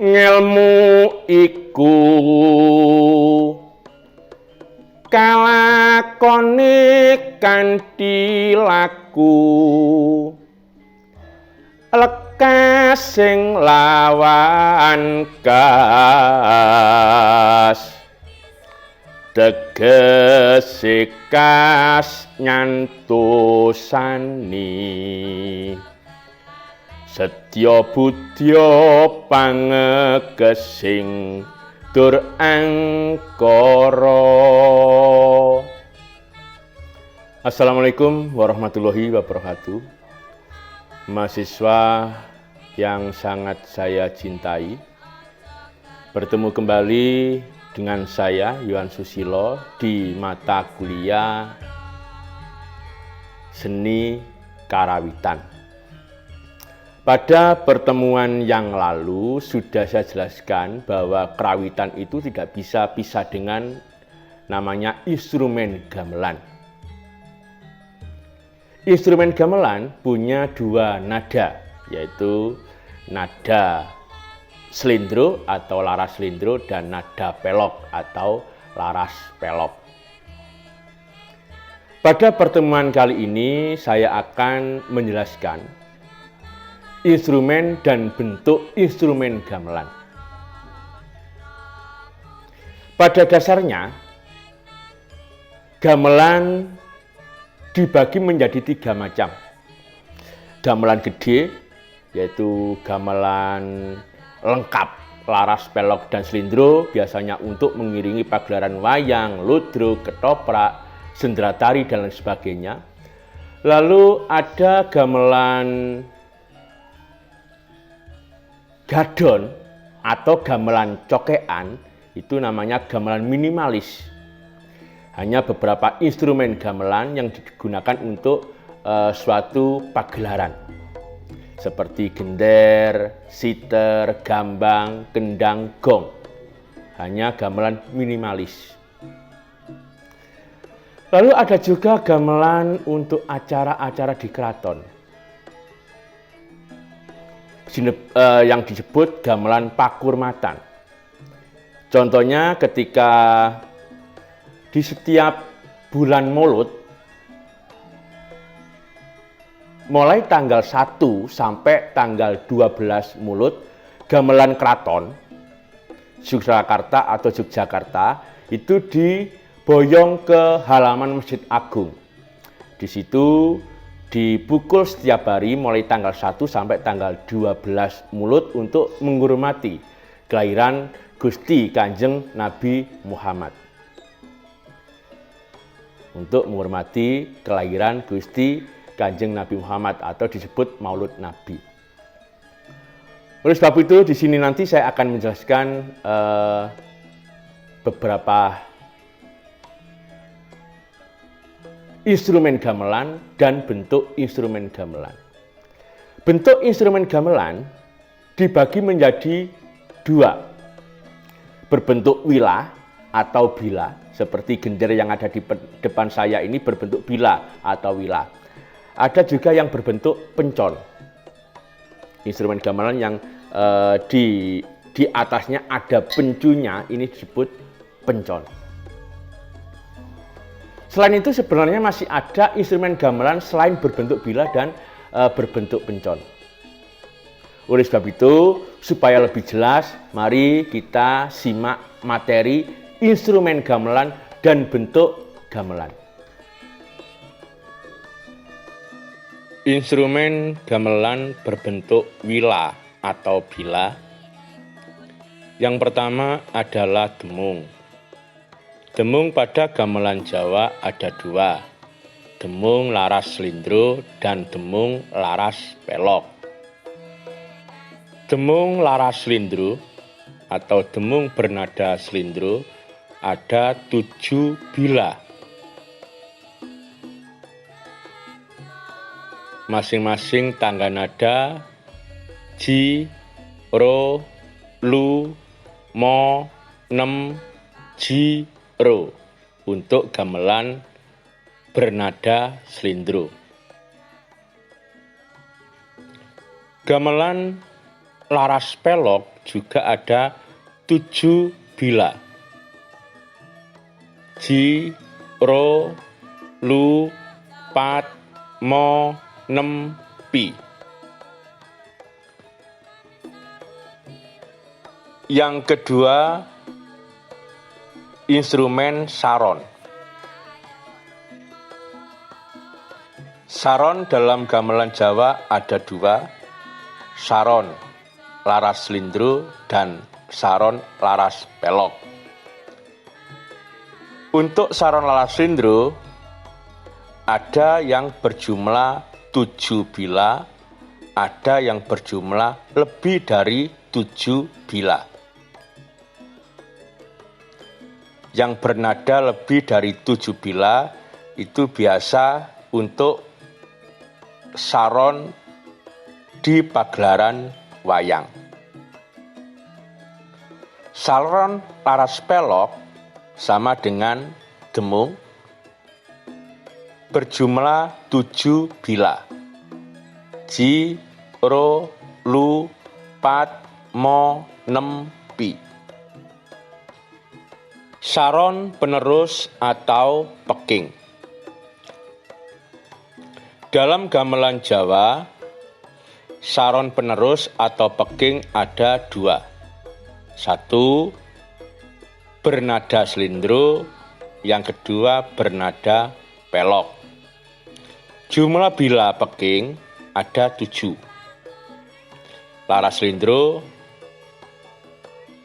ngelmu iku kalakone kanthi laku lekas sing lawan kas tegese kas nyantosani setya budya pangegesing tur angkara. Assalamualaikum warahmatullahi wabarakatuh. Mahasiswa yang sangat saya cintai, bertemu kembali dengan saya Yohan Susilo di mata kuliah Seni Karawitan. Pada pertemuan yang lalu sudah saya jelaskan bahwa karawitan itu tidak bisa pisah dengan namanya instrumen gamelan. Instrumen gamelan punya dua nada, yaitu nada slendro atau laras slendro dan nada pelok atau laras pelok. Pada pertemuan kali ini saya akan menjelaskan instrumen dan bentuk instrumen gamelan. Pada dasarnya, gamelan dibagi menjadi tiga macam. Gamelan gede, yaitu gamelan lengkap, laras, pelok, dan slendro, biasanya untuk mengiringi pagelaran wayang, ludruk, ketoprak, sendratari, dan lain sebagainya. Lalu ada gamelan gadon atau gamelan cokean, itu namanya gamelan minimalis. Hanya beberapa instrumen gamelan yang digunakan untuk suatu pagelaran, seperti gender, siter, gambang, kendang, gong. Hanya gamelan minimalis. Lalu ada juga gamelan untuk acara-acara di keraton, yang disebut gamelan pakurmatan. Contohnya ketika di setiap bulan Maulud, mulai tanggal 1 sampai tanggal 12 Maulud, gamelan keraton Yogyakarta atau Yogyakarta itu diboyong ke halaman Masjid Agung. Di situ dipukul setiap hari mulai tanggal 1 sampai tanggal 12 Maulud untuk menghormati kelahiran Gusti Kanjeng Nabi Muhammad. Untuk menghormati kelahiran Gusti Kanjeng Nabi Muhammad atau disebut Maulud Nabi. Oleh sebab itu di sini nanti saya akan menjelaskan beberapa instrumen gamelan dan bentuk instrumen gamelan. Bentuk instrumen gamelan dibagi menjadi dua, berbentuk wilah atau bila, seperti gender yang ada di depan saya ini berbentuk bila atau wilah. Ada juga yang berbentuk pencon. Instrumen gamelan yang di atasnya ada pencunya, ini disebut pencon. Selain itu sebenarnya masih ada instrumen gamelan selain berbentuk bila dan berbentuk pencon. Oleh sebab itu, supaya lebih jelas, mari kita simak materi instrumen gamelan dan bentuk gamelan. Instrumen gamelan berbentuk wilah atau bila. Yang pertama adalah demung. Demung pada gamelan Jawa ada dua, demung laras slendro dan demung laras pelok. Demung laras slendro atau demung bernada slendro ada 7 bila. Masing-masing tangga nada ji, ro, lu, mo, nem, ji, ro untuk gamelan bernada slendro. Gamelan laras pelok juga ada 7 bila. Ji, ro, lu, pat, mo, nem, pi. Yang kedua, instrumen saron. Saron dalam gamelan Jawa ada 2, saron laras slindro dan saron laras pelok. Untuk saron laras slindro ada yang berjumlah 7 bila, ada yang berjumlah lebih dari 7 bila. Yang bernada lebih dari 7 bila itu biasa untuk saron di pagelaran wayang. Saron laras pelok sama dengan demung berjumlah 7 bila. Ji, ro, lu, pat, mo, nem, pi. Saron penerus atau peking. Dalam gamelan Jawa, saron penerus atau peking ada 2. 1, bernada slindro, yang kedua bernada pelok. Jumlah bila peking ada 7. Laras slindro,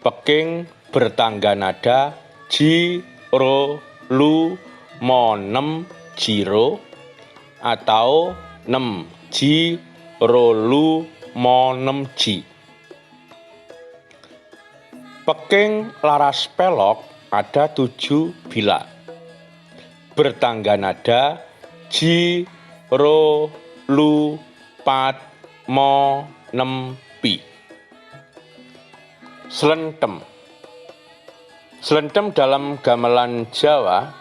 peking bertangga nada ji, ro, lu, mo, nem, jiro, atau nem ji, ro, lu, mo, nem, ji. Peking laras pelok ada 7 bila. Bertangga nada ji, ro, lu, pat, mo, nem, pi. Slentem. Slentem dalam gamelan Jawa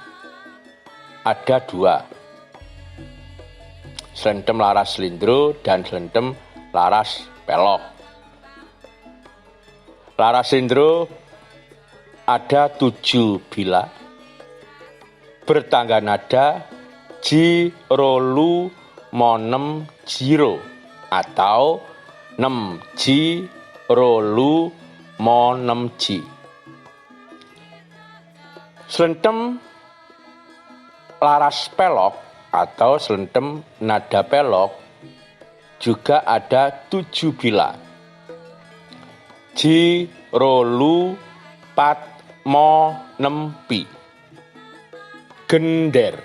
ada 2. Slentem laras slindro dan slentem laras pelok. Laras slindro ada 7 bila. Bertangga nada ji, ro, lu, mo, nem, jiro, atau nem ji, ro, lu, mo, nem, ji. Slentem laras pelok atau slentem nada pelok juga ada 7 bila. Ji, ro, lu, pat, mo, nem, pi. Gender.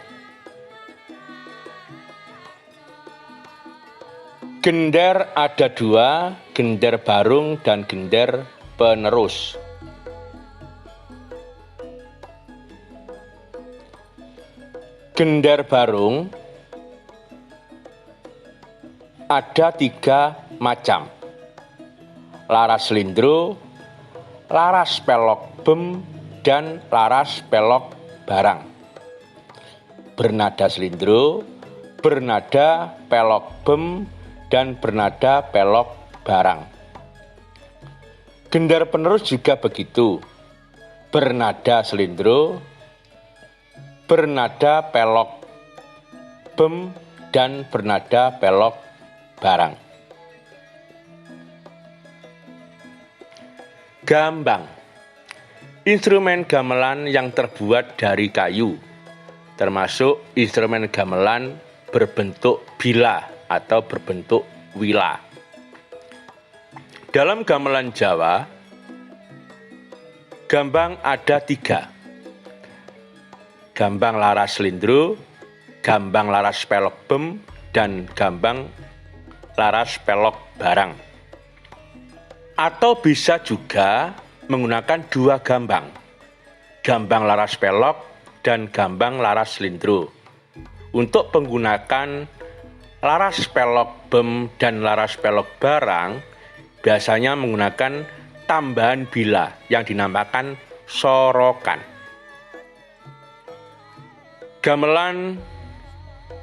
Gender ada 2, gender barung dan gender penerus. Gender barung ada 3 macam. Laras slindro, laras pelok bem, dan laras pelok barang. Bernada slindro, bernada pelok bem, dan bernada pelok barang. Gender penerus juga begitu. Bernada slindro, bernada pelok bem, dan bernada pelok barang. Gambang. Instrumen gamelan yang terbuat dari kayu, termasuk instrumen gamelan berbentuk bila atau berbentuk wila. Dalam gamelan Jawa, gambang ada 3. Gambang laras slindro, gambang laras pelok bem, dan gambang laras pelok barang. Atau bisa juga menggunakan 2 gambang, gambang laras pelok dan gambang laras slindro. Untuk menggunakan laras pelok bem dan laras pelok barang, biasanya menggunakan tambahan bila yang dinamakan sorokan. Gamelan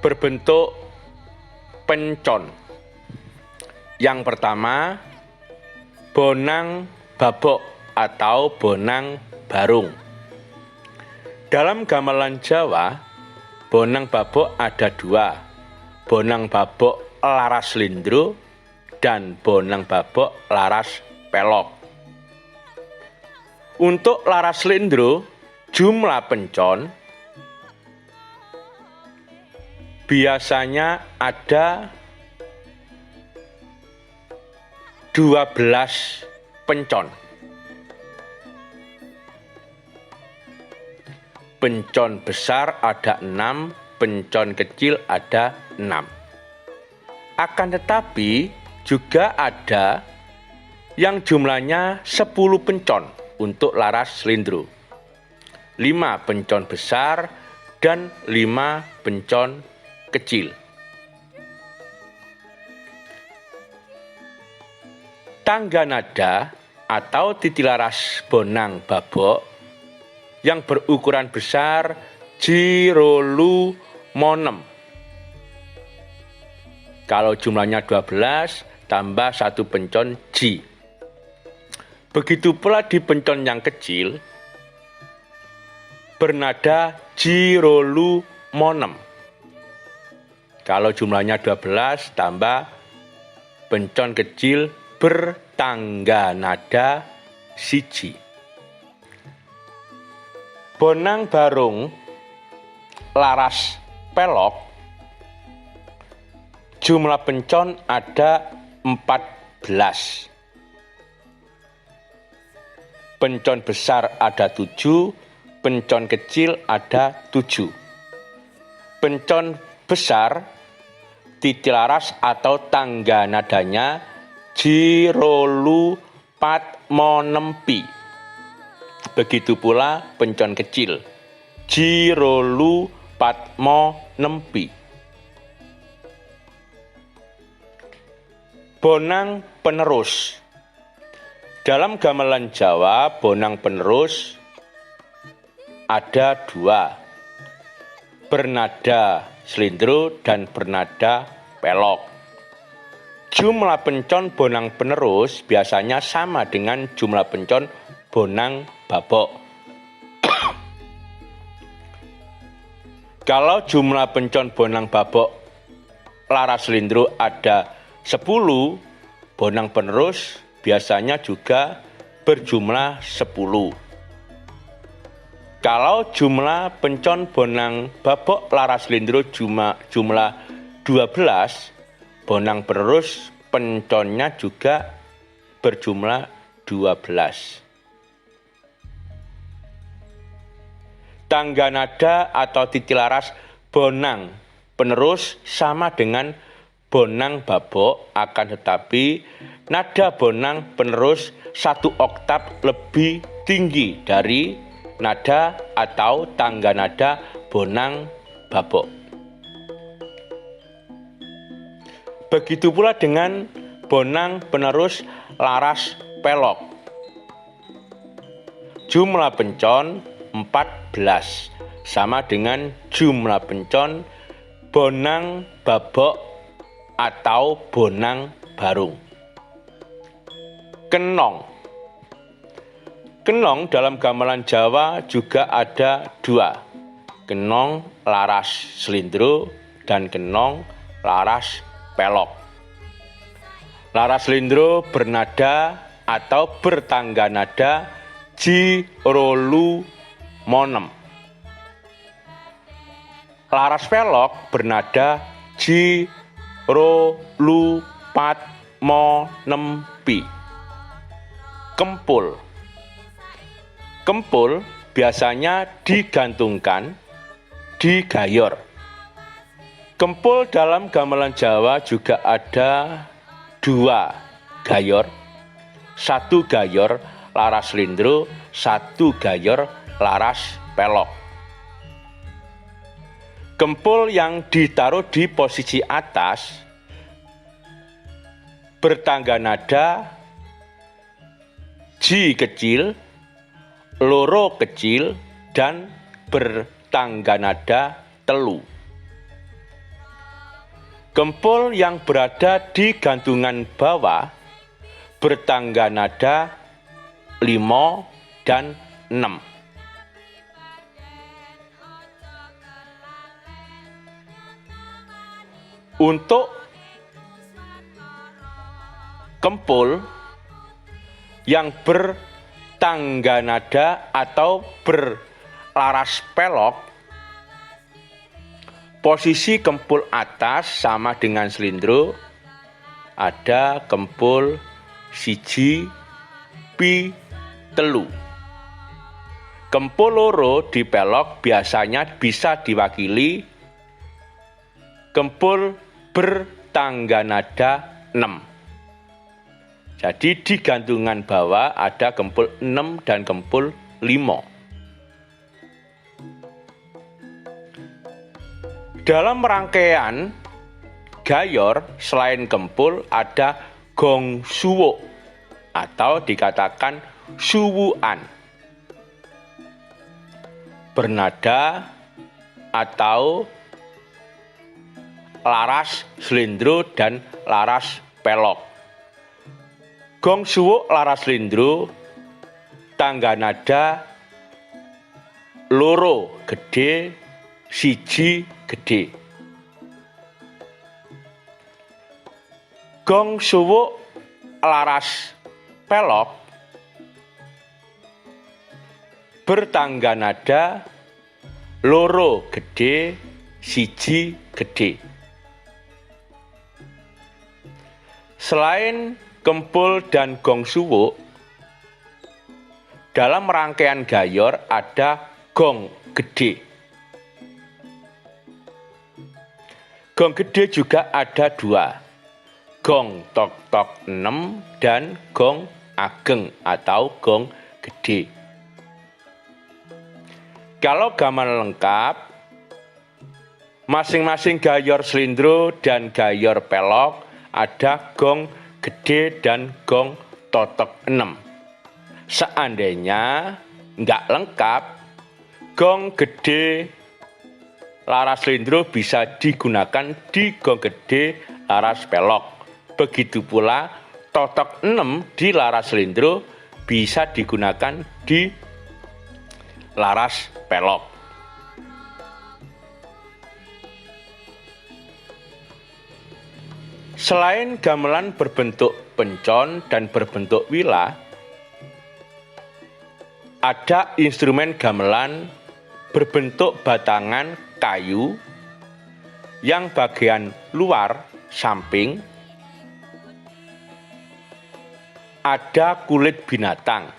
berbentuk pencon. Yang pertama, bonang babok atau bonang barung. Dalam gamelan Jawa, bonang babok ada dua, bonang babok laras slendro dan bonang babok laras pelok. Untuk laras slendro, jumlah pencon biasanya ada 12 pencon. Pencon besar ada 6, pencon kecil ada 6. Akan tetapi juga ada yang jumlahnya 10 pencon untuk laras slendro. 5 pencon besar dan 5 pencon kecil. Tangga nada atau titilaras bonang babok yang berukuran besar jirolu monem. Kalau jumlahnya 12 tambah 1 pencon ji. Begitu pula di pencon yang kecil bernada jirolu monem. Kalau jumlahnya 12 tambah pencon kecil bertangga nada siji. Bonang barung laras pelok jumlah pencon ada 14. Pencon besar ada 7, pencon kecil ada 7. Pencon besar titilaras atau tangga nadanya jirolu patmo nempi. Begitu pula pencon kecil jirolu patmo nempi. Bonang penerus. Dalam gamelan Jawa, bonang penerus ada 2, bernada slendro dan bernada pelok. Jumlah pencon bonang penerus biasanya sama dengan jumlah pencon bonang babok. Kalau jumlah pencon bonang babok laras slendro ada 10, bonang penerus biasanya juga berjumlah 10. Kalau jumlah pencon bonang babok laras slendro jumlah 12, bonang penerus penconnya juga berjumlah 12. Tangga nada atau titilaras bonang penerus sama dengan bonang babok, akan tetapi nada bonang penerus 1 oktav lebih tinggi dari nada atau tangga nada bonang babok. Begitu pula dengan bonang penerus laras pelok. Jumlah pencon 14 sama dengan jumlah pencon bonang babok atau bonang barung. Kenong. Kenong dalam gamelan Jawa juga ada 2, kenong laras slendro dan kenong laras pelok. Laras slendro bernada atau bertangga nada jirolu monem. Laras pelok bernada jirolu patmo nempi. Kempul. Kempul biasanya digantungkan di gayor. Kempul dalam gamelan Jawa juga ada 2 gayor. 1 gayor laras slendro, 1 gayor laras pelok. Kempul yang ditaruh di posisi atas bertangga nada ji kecil, loro kecil, dan bertangga nada telu. Kempul yang berada di gantungan bawah bertangga nada 5 dan 6. Untuk kempul yang bertangga nada atau berlaras pelok, posisi kempul atas sama dengan slendro, ada kempul siji pi telu. Kempul loro di pelok biasanya bisa diwakili kempul bertangga nada 6. Jadi di gantungan bawah ada kempul 6 dan kempul 5. Dalam rangkaian gayor selain kempul ada gong suwo atau dikatakan suwuan, bernada atau laras slendro dan laras pelok. Gong suwo laras slendro tangga nada loro gede siji gede. Gong suwo laras pelok bertangga nada loro gede siji gede. Selain kempul dan gong suwo, dalam rangkaian gayor ada gong gede. Gong gede juga ada 2, gong tok-tok 6 dan gong ageng atau gong gede. Kalau gamelan lengkap, masing-masing gayor slendro dan gayor pelok ada gong gede dan gong totok 6. Seandainya nggak lengkap, gong gede laras slendro bisa digunakan di gong gede laras pelok. Begitu pula totok 6 di laras slendro bisa digunakan di laras pelok. Selain gamelan berbentuk pencon dan berbentuk wila, ada instrumen gamelan berbentuk batangan kayu yang bagian luar samping ada kulit binatang.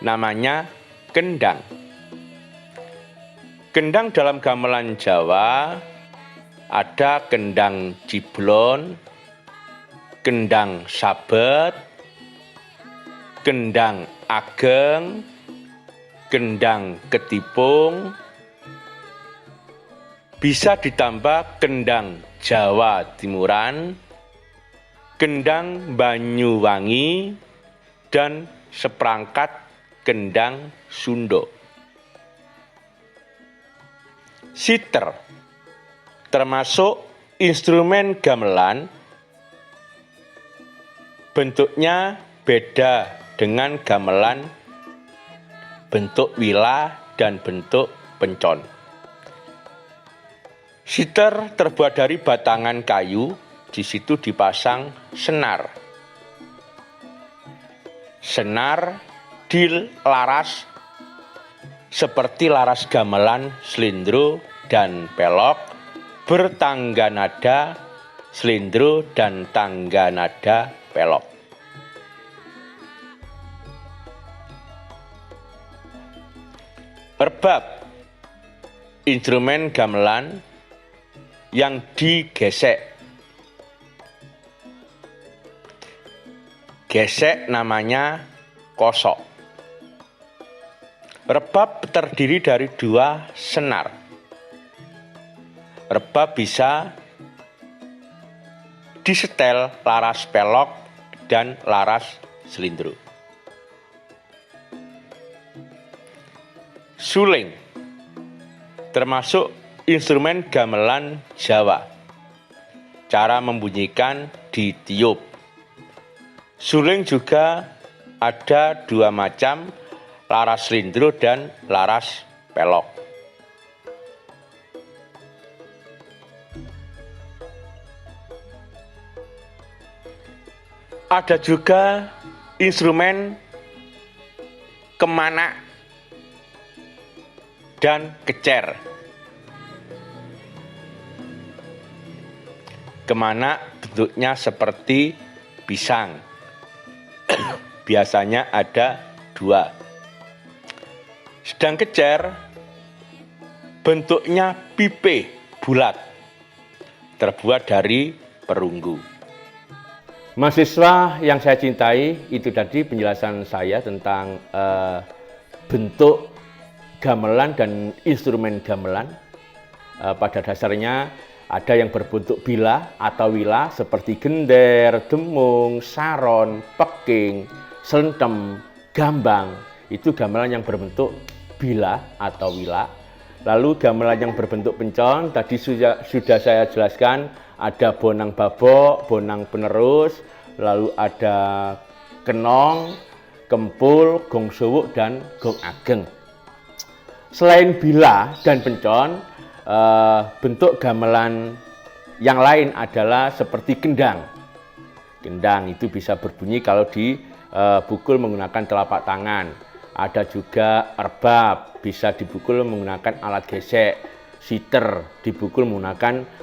Namanya kendang. Kendang dalam gamelan Jawa ada kendang ciblon, kendang sabet, kendang ageng, kendang ketipung, bisa ditambah kendang Jawa Timuran, kendang Banyuwangi, dan seperangkat kendang Sunda. Siter termasuk instrumen gamelan, bentuknya beda dengan gamelan bentuk wila dan bentuk pencon. Siter terbuat dari batangan kayu, di situ dipasang senar. Senar dilaras seperti laras gamelan slendro dan pelok, bertangga nada slendro dan tangga nada pelok. Rebab, instrumen gamelan yang digesek. Gesek namanya kosok. Rebab terdiri dari 2 senar. Rebab bisa disetel laras pelok dan laras slendro. Suling termasuk instrumen gamelan Jawa. Cara membunyikan ditiup. Suling juga ada dua macam, laras slindro dan laras pelok. Ada juga instrumen kemana dan kecer. Kemana bentuknya seperti pisang. Biasanya ada dua. Sedang kecer bentuknya pipe bulat, terbuat dari perunggu. Mahasiswa yang saya cintai, itu tadi penjelasan saya tentang bentuk gamelan dan instrumen gamelan. Pada dasarnya ada yang berbentuk bila atau wila seperti gender, demung, saron, peking, slentem, gambang. Itu gamelan yang berbentuk bila atau wila. Lalu gamelan yang berbentuk pencon tadi sudah saya jelaskan, ada bonang babok, bonang penerus, lalu ada kenong, kempul, gong suwuk, dan gong ageng. Selain bila dan pencon, bentuk gamelan yang lain adalah seperti gendang. Gendang itu bisa berbunyi kalau dipukul menggunakan telapak tangan. Ada juga erbab, bisa dipukul menggunakan alat gesek. Siter dipukul menggunakan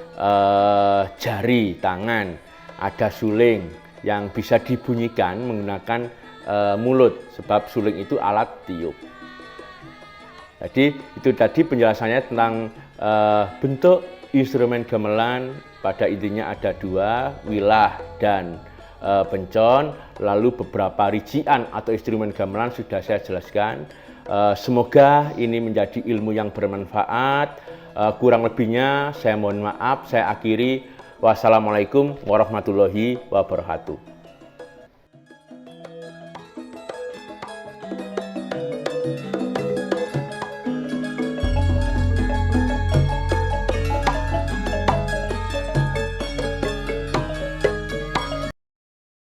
jari tangan. Ada suling yang bisa dibunyikan menggunakan mulut, sebab suling itu alat tiup. Jadi itu tadi penjelasannya tentang bentuk instrumen gamelan. Pada intinya ada dua, wilah dan pencon. Lalu beberapa rincian atau instrumen gamelan sudah saya jelaskan. Semoga ini menjadi ilmu yang bermanfaat. Kurang lebihnya saya mohon maaf. Saya akhiri. Wassalamualaikum warahmatullahi wabarakatuh.